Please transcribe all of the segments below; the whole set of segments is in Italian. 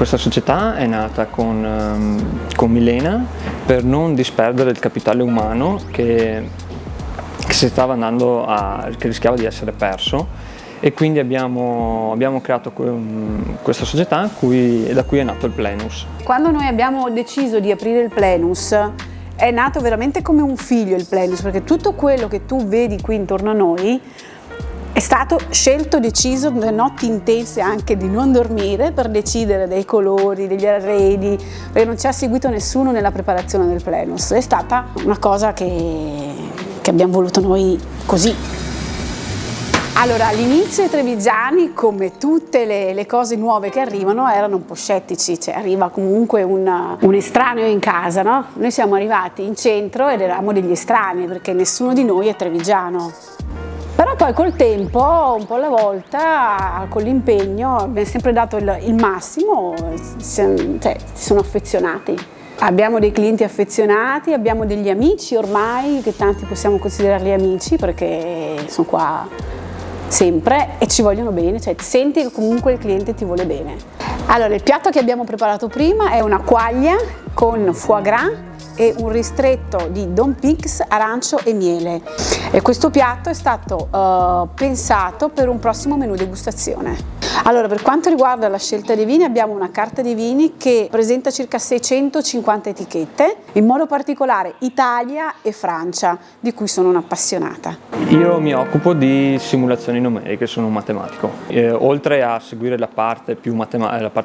Questa società è nata con Milena per non disperdere il capitale umano che rischiava di essere perso, e quindi abbiamo creato questa società da cui è nato il Plenus. Quando noi abbiamo deciso di aprire il Plenus è nato veramente come un figlio il Plenus, perché tutto quello che tu vedi qui intorno a noi è stato scelto, deciso, notti intense anche di non dormire per decidere dei colori, degli arredi, perché non ci ha seguito nessuno nella preparazione del Plenus. È stata una cosa che abbiamo voluto noi così. Allora, all'inizio i trevigiani, come tutte le cose nuove che arrivano, erano un po' scettici, cioè arriva comunque un estraneo in casa, no? Noi siamo arrivati in centro ed eravamo degli estranei perché nessuno di noi è trevigiano. Però poi col tempo, un po' alla volta, con l'impegno, abbiamo sempre dato il massimo, si sono affezionati. Abbiamo dei clienti affezionati, abbiamo degli amici ormai, che tanti possiamo considerarli amici perché sono qua sempre e ci vogliono bene, cioè senti che comunque il cliente ti vuole bene. Allora, il piatto che abbiamo preparato prima è una quaglia con foie gras e un ristretto di Don Pix, arancio e miele. E questo piatto è stato pensato per un prossimo menù degustazione. Allora, per quanto riguarda la scelta dei vini, abbiamo una carta dei vini che presenta circa 650 etichette, in modo particolare Italia e Francia, di cui sono un'appassionata. Io mi occupo di simulazioni numeriche, sono un matematico. Oltre a seguire la parte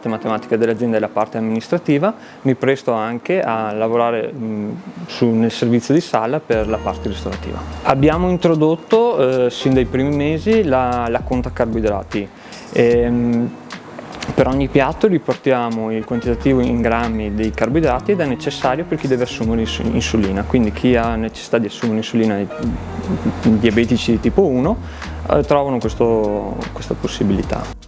matematica dell'azienda e la parte amministrativa, mi presto anche a lavorare nel servizio di sala per la parte ristorativa. Abbiamo introdotto sin dai primi mesi la conta carboidrati. Per ogni piatto riportiamo il quantitativo in grammi dei carboidrati ed è necessario per chi deve assumere insulina, quindi chi ha necessità di assumere insulina, i diabetici di tipo 1, trovano questa possibilità.